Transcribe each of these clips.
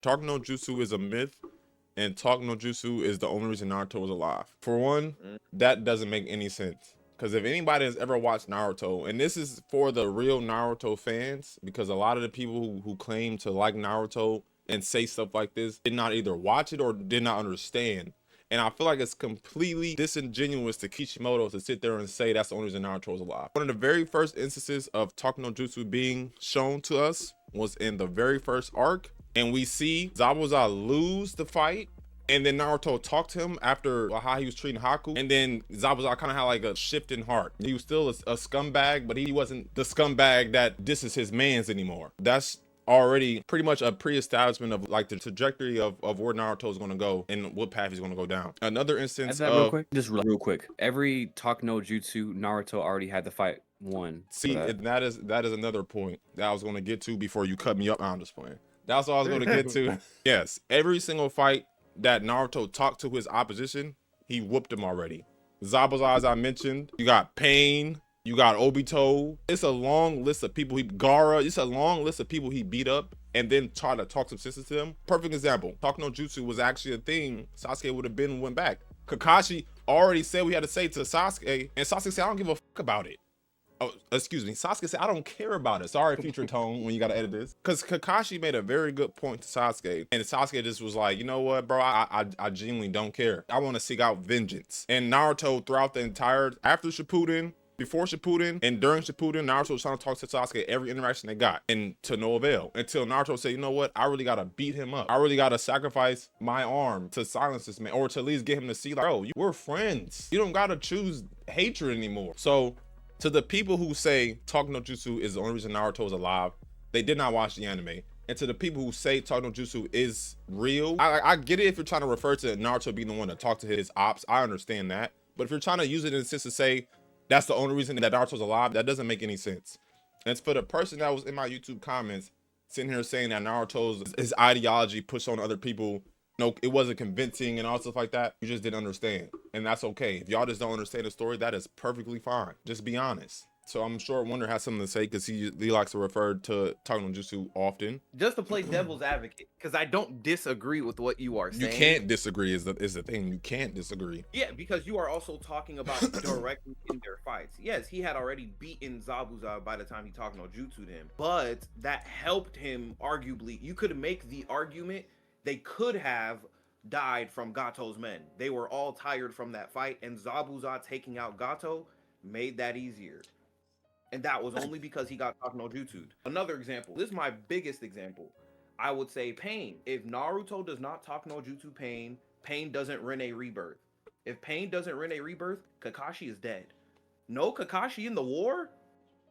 Talk no Jutsu is a myth, and Talk no Jutsu is the only reason Naruto was alive. For one, that doesn't make any sense. Because if anybody has ever watched Naruto, and this is for the real Naruto fans, because a lot of the people who claim to like Naruto and say stuff like this did not either watch it or did not understand. And I feel like it's completely disingenuous to Kishimoto to sit there and say that's the only reason Naruto is alive. One of the very first instances of Talk no Jutsu being shown to us was in the very first arc, and we see Zabuza lose the fight, and then Naruto talked to him after how he was treating Haku, and then Zabuza kind of had like a shift in heart. He was still a scumbag, but he wasn't the scumbag that this is his man's anymore. That's already pretty much a pre-establishment of like the trajectory of where Naruto is going to go and what path he's going to go down. Another instance that real quick, just real quick. Every Talk no Jutsu, Naruto already had the fight won. See, that is another point that I was going to get to before you cut me up. I'm just playing. That's what I was going to get to. Yes, every single fight that Naruto talked to his opposition, he whooped him already. Zabuza, as I mentioned, you got Pain, you got Obito. It's a long list of people Gaara, it's a long list of people he beat up and then try to talk some sense to them. Perfect example. Talk no Jutsu was actually a thing Sasuke would have been went back. Kakashi already said we had to say to Sasuke, and Sasuke said, I don't give a fuck about it. Oh, excuse me. Sasuke said, I don't care about it. Sorry, future tone, when you gotta edit this. Because Kakashi made a very good point to Sasuke. And Sasuke just was like, you know what, bro? I genuinely don't care. I want to seek out vengeance. And Naruto, throughout the entire, after Shippuden, before Shippuden, and during Shippuden, Naruto was trying to talk to Sasuke every interaction they got, and to no avail. Until Naruto said, you know what? I really gotta beat him up. I really gotta sacrifice my arm to silence this man, or to at least get him to see, like, bro, we're friends. You don't gotta choose hatred anymore. So, to the people who say Talk no Jutsu is the only reason Naruto is alive, they did not watch the anime. And to the people who say Talk no Jutsu is real, I get it if you're trying to refer to Naruto being the one to talk to his ops. I understand that. But if you're trying to use it in a sense to say that's the only reason that Naruto's alive, that doesn't make any sense. And it's for the person that was in my YouTube comments sitting here saying that Naruto's his ideology pushed on other people, no, it wasn't convincing and all stuff like that. You just didn't understand, and that's okay. If y'all just don't understand the story, that is perfectly fine. Just be honest. So I'm sure Wonder has something to say because he likes to refer to Talk no Jutsu often. Just to play devil's advocate, because I don't disagree with what you are saying. You can't disagree is the thing. You can't disagree. Yeah, because you are also talking about directly in their fights. Yes, he had already beaten Zabuza by the time he talked no Jutsu to him, but that helped him arguably. You could make the argument they could have died from Gato's men. They were all tired from that fight, and Zabuza taking out Gato made that easier. And that was only because he got Talk no Jutsu. Another example, this is my biggest example. I would say Pain. If Naruto does not Talk no Jutsu Pain, Pain doesn't win a rebirth. If Pain doesn't win a rebirth, Kakashi is dead. No Kakashi in the war?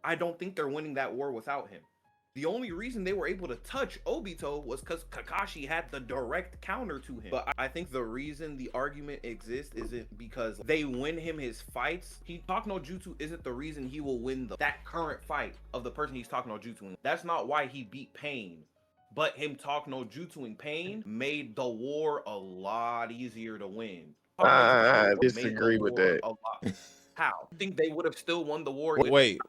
I don't think they're winning that war without him. The only reason they were able to touch Obito was because Kakashi had the direct counter to him. But I think the reason the argument exists isn't because they win him his fights. He Talk no Jutsu isn't the reason he will win that current fight of the person he's Talk no Jutsu. That's not why he beat Pain. But him Talk no Jutsu in Pain made the war a lot easier to win. I disagree with that. A lot. How? I think they would have still won the war. Wait,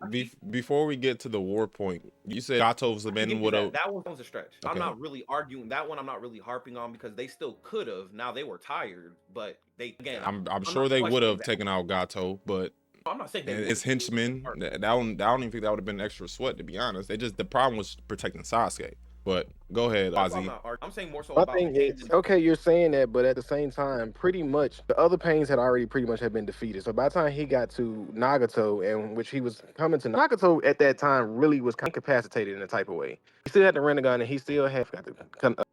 before we get to the war point, you said Gato's men would have. That one was a stretch. Okay. I'm not really arguing that one. I'm not really harping on because they still could have. Now they were tired, but they again. I'm sure they would have taken out Gato, but I'm not saying it's henchmen. That one, I don't even think that would have been extra sweat, to be honest. The problem was protecting Sasuke. But go ahead, Ozzy. I'm saying more so I about. think it's okay. You're saying that, but at the same time, pretty much the other Pains had already pretty much had been defeated. So by the time he got to Nagato, and which he was coming to Nagato at that time, really was incapacitated in a type of way. He still had the Rinnegan, and he still had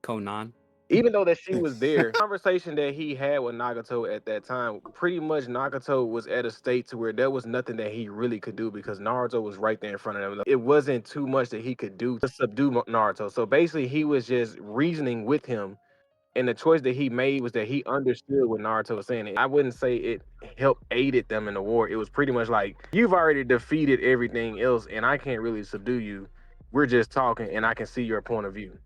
Konan. Even though that she was there, the conversation that he had with Nagato at that time, pretty much Nagato was at a state to where there was nothing that he really could do because Naruto was right there in front of him. It wasn't too much that he could do to subdue Naruto. So basically, he was just reasoning with him, and the choice that he made was that he understood what Naruto was saying. I wouldn't say it helped aided them in the war. It was pretty much like, you've already defeated everything else, and I can't really subdue you. We're just talking, and I can see your point of view.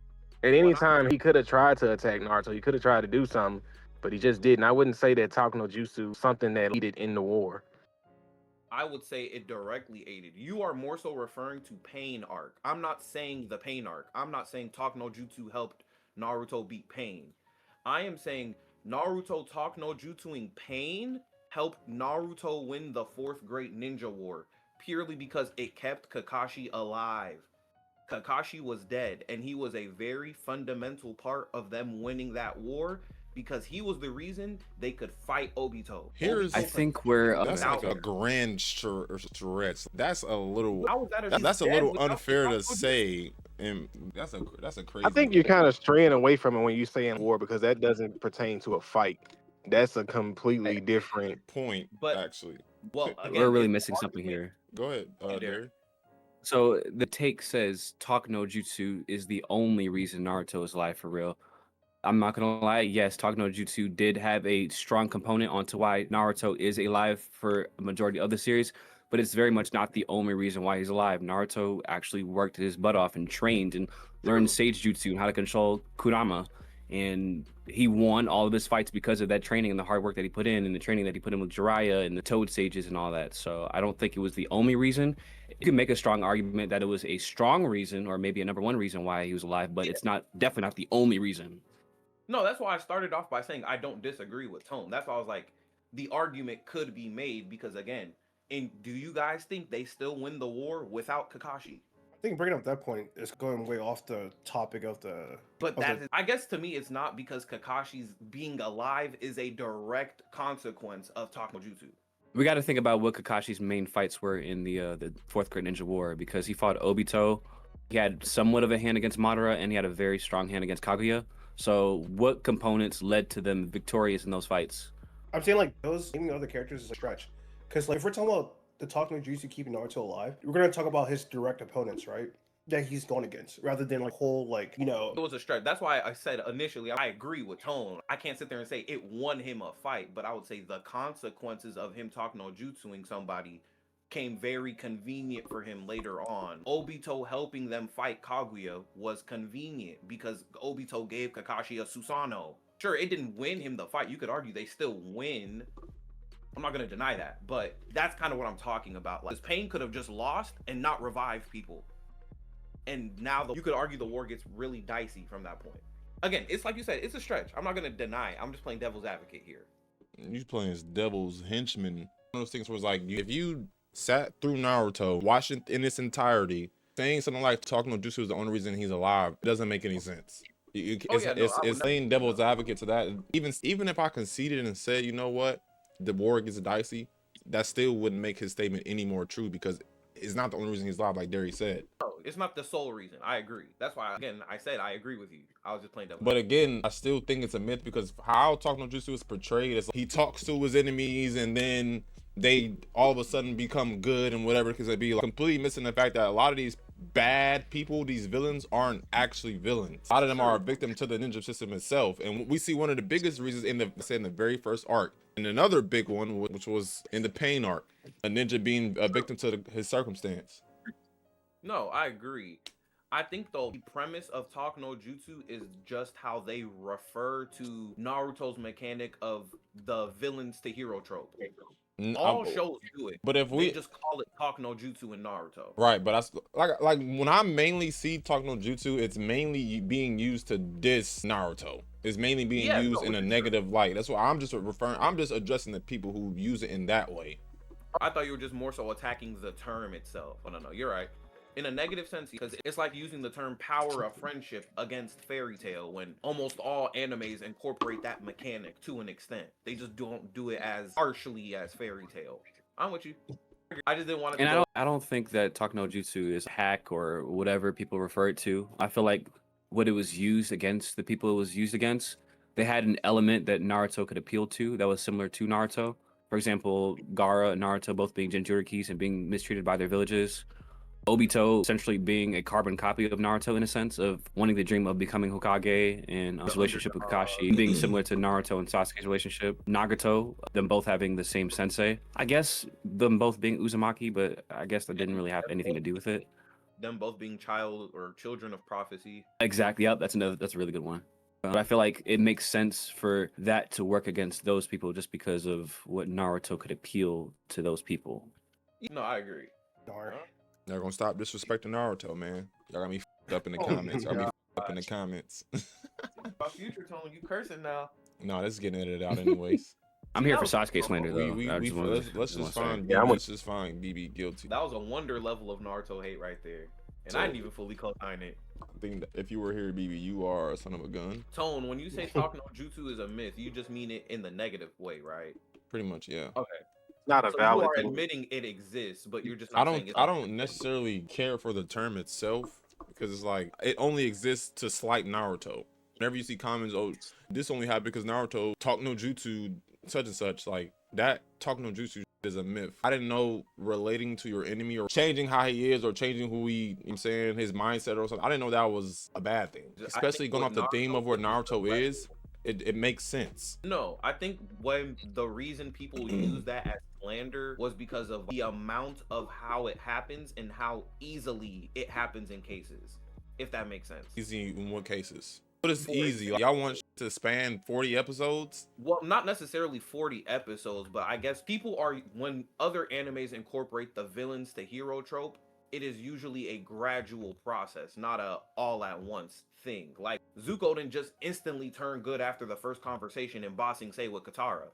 At any time, he could have tried to attack Naruto. He could have tried to do something, but he just didn't. I wouldn't say that Talk no Jutsu something that aided in the war. I would say it directly aided. You are more so referring to Pain arc. I'm not saying the Pain arc. I'm not saying Talk no Jutsu helped Naruto beat Pain. I am saying Naruto talk no jutsuing Pain helped Naruto win the fourth Great Ninja War purely because it kept Kakashi alive. Kakashi was dead, and he was a very fundamental part of them winning that war because he was the reason they could fight Obito. Here's- I think we're That's like a Without- grand stretch. That's a little. How was that That's a dead little without unfair to Kakashi? say, and that's a crazy. I think you're kind of straying away from it when you say in war because that doesn't pertain to a fight. That's a completely different. point. But- Actually, Well, again, we're really it's missing something here. go ahead, Derek. Derek. So the take says Talk no Jutsu is the only reason Naruto is alive for real. I'm not gonna lie, yes, Talk no Jutsu did have a strong component onto why Naruto is alive for a majority of the series, but it's very much not the only reason why he's alive. Naruto actually worked his butt off and trained and learned Sage Jutsu and how to control Kurama. And he won all of his fights because of that training and the hard work that he put in and the training that he put in with Jiraiya and the Toad Sages and all that. So I don't think it was the only reason. You can make a strong argument that it was a strong reason or maybe a number one reason why he was alive, but it's not definitely not the only reason. No, that's why I started off by saying I don't disagree with Tone. That's why I was like, the argument could be made because again, do you guys think they still win the war without Kakashi? I think bringing up that point is going way off the topic of the. But Okay. that is, I guess to me, it's not because Kakashi's being alive is a direct consequence of Talk Jutsu. We got to think about what Kakashi's main fights were in the Fourth Great Ninja War because he fought Obito. He had somewhat of a hand against Madara, and he had a very strong hand against Kaguya. So, what components led to them victorious in those fights? I'm saying like those naming other characters is a stretch, because like if we're talking about the Talk no Jutsu keeping Naruto alive, we're gonna talk about his direct opponents, right? That he's gone against, rather than like whole like It was a stretch. That's why I said initially I agree with Tone. I can't sit there and say it won him a fight, but I would say the consequences of him Talk no Jutsuing somebody came very convenient for him later on. Obito helping them fight Kaguya was convenient because Obito gave Kakashi a Susanoo. Sure, it didn't win him the fight. You could argue they still win. I'm not gonna deny that, but that's kind of what I'm talking about. Like, Pain could have just lost and not revived people. And now you could argue the war gets really dicey from that point. Again, it's like you said, it's a stretch. I'm not gonna deny it. I'm just playing devil's advocate here. You playing as devil's henchman. One of those things was like, if you sat through Naruto, watched it in its entirety, saying something like Talk no Jutsu is the only reason he's alive, it doesn't make any sense. It's playing devil's advocate to that. Even if I conceded and said, you know what, the war gets dicey, that still wouldn't make his statement any more true because it's not the only reason he's alive, like Derry said. No, it's not the sole reason. I agree. That's why, again, I said I agree with you. I was just playing devil's But again, I still think it's a myth because how Talk no Jutsu is portrayed is he talks to his enemies and then they all of a sudden become good and whatever, because it'd be like completely missing the fact that a lot of these bad people, these villains, aren't actually villains. A lot of them are a victim to the ninja system itself. And we see one of the biggest reasons in the very first arc. And another big one, which was in the Pain arc, a ninja being a victim to his circumstance. No, I agree. I think though the premise of Talk no Jutsu is just how they refer to Naruto's mechanic of the villains to hero trope. All shows do it. But if we They just call it Talk no Jutsu in Naruto. right, but that's like when I mainly see Talk no Jutsu, it's mainly being used to diss Naruto. It's mainly being used in a negative light. That's why I'm just addressing the people who use it in that way. I thought you were just more so attacking the term itself. Oh no, you're right. In a negative sense, because it's like using the term power of friendship against fairy tale when almost all animes incorporate that mechanic to an extent. They just don't do it as harshly as fairy tale. I'm with you. I just didn't want to. And I don't think that Talk no Jutsu is hack or whatever people refer it to. I feel like what it was used against, the people it was used against, they had an element that Naruto could appeal to that was similar to Naruto. For example, Gaara and Naruto both being Jinchurikis and being mistreated by their villages. Obito essentially being a carbon copy of Naruto in a sense of wanting to dream of becoming Hokage and his relationship with Kakashi being similar to Naruto and Sasuke's relationship. Nagato, them both having the same sensei. I guess them both being Uzumaki, but I guess that didn't really have anything to do with it. Them both being child or children of prophecy. Exactly. Yep. That's a really good one. But I feel like it makes sense for that to work against those people just because of what Naruto could appeal to those people. No, I agree. darn. They're gonna stop disrespecting Naruto, man. Y'all got me f***ed up in the comments. Y'all be up in the comments. My future tone, you cursing now. No, this is getting edited out anyways. I'm See, here that for was Sasuke slander though. Let's just find Yeah, I'm BB. with- Let's just find BB guilty. that was a wonder level of Naruto hate right there, and So- I didn't even fully co-sign it. I think that if you were here, BB, you are a son of a gun. Tone, when you say talk no jutsu is a myth, you just mean it in the negative way, right? Pretty much, yeah. Okay. Not a So you valid are thing. admitting it exists, but you're just not saying it's I don't necessarily care for the term itself because it's like it only exists to slight Naruto. Whenever you see comments, oh, this only happened because Naruto talk no jutsu, such and such, like that talk no jutsu is a myth. I didn't know relating to your enemy or changing how he is or changing who he, you know what I'm saying, his mindset or something. I didn't know that was a bad thing. Especially going off the theme of where Naruto is, it makes sense. No, I think when the reason people use that as slander was because of the amount of how it happens and how easily it happens in cases, if that makes sense. Easy in what cases? But it's For easy. Like, y'all want to span 40 episodes? Well, not necessarily 40 episodes, but I guess people are, when other animes incorporate the villains to hero trope, it is usually a gradual process, not a all at once thing. Like Zuko didn't just instantly turn good after the first conversation in Bossing Say with Katara.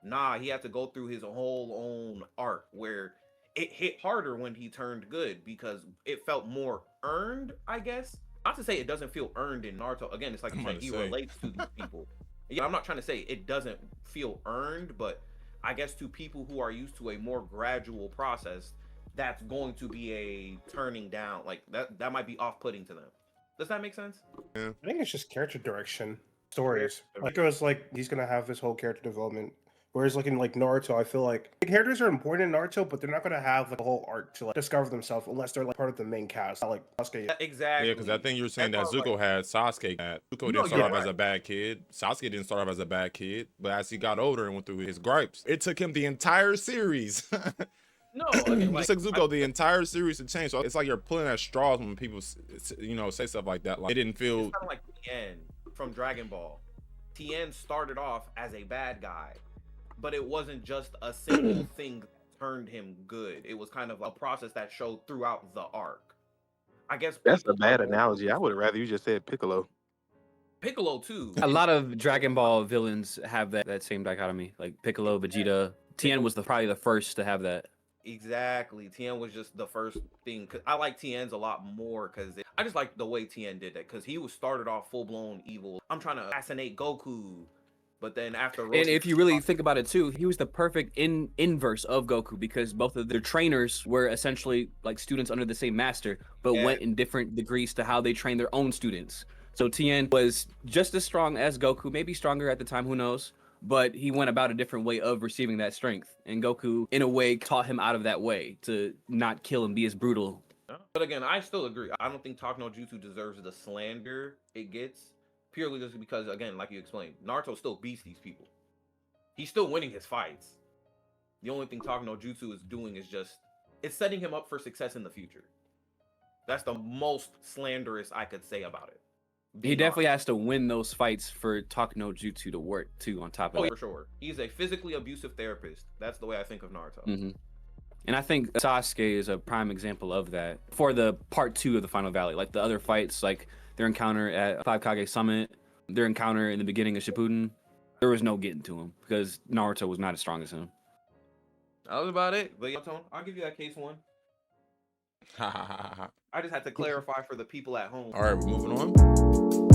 Nah, he had to go through his whole own arc where it hit harder when he turned good because it felt more earned, I guess. Not to say it doesn't feel earned in Naruto. Again, it's like you said, he relates to these people. Yeah, I'm not trying to say it doesn't feel earned, but I guess to people who are used to a more gradual process, that's going to be a turning down. Like that might be off-putting to them. Does that make sense? I think it's just character direction, stories. Like it was like he's gonna have this whole character development. Whereas like in like Naruto, I feel like the characters are important in Naruto, but they're not gonna have like a whole arc to like discover themselves unless they're like part of the main cast, not like Sasuke. Exactly. Yeah, because I think you were saying that That's why, Zuko had Sasuke. Zuko didn't start off as a bad kid. Sasuke didn't start off as a bad kid, but as he got older and went through his gripes, it took him the entire series. No, again, like, it took Zuko the entire series to change. So it's like you're pulling at straws when people, you know, say stuff like that. Like it didn't feel. It's kind of like Tien from Dragon Ball. Tien started off as a bad guy, but it wasn't just a single thing that turned him good. It was kind of a process that showed throughout the arc. I guess That's a people bad are- analogy. I would have rather you just said Piccolo. Piccolo too. A lot of Dragon Ball villains have that same dichotomy, like Piccolo, Vegeta. Tien was probably the first to have that. Exactly. Tien was just the first thing. Cause I like Tien's a lot more because I just like the way Tien did that because he was started off full blown evil. I'm trying to assassinate Goku, but then after And if you really think about it too, he was the perfect inverse of Goku because both of their trainers were essentially like students under the same master, but Yeah. went in different degrees to how they trained their own students. So Tien was just as strong as Goku, maybe stronger at the time, who knows? But he went about a different way of receiving that strength. And Goku, in a way, taught him out of that way to not kill and be as brutal. But again, I still agree. I don't think Talk no Jutsu deserves the slander it gets, purely just because, again, like you explained, Naruto still beats these people. He's still winning his fights. The only thing Talk no Jutsu is doing is just, it's setting him up for success in the future. That's the most slanderous I could say about it. He definitely has to win those fights for Talk no Jutsu to work too, on top of Oh, that. for sure. He's a physically abusive therapist. That's the way I think of Naruto. Hmm. And I think Sasuke is a prime example of that for the part 2 of the Final Valley. Like the other fights, like their encounter at Five Kage Summit, their encounter in the beginning of Shippuden, there was no getting to him because Naruto was not as strong as him. That was about it. But Tone, I'll give you that case one. All I just had to clarify for the people at home. right, we're moving on.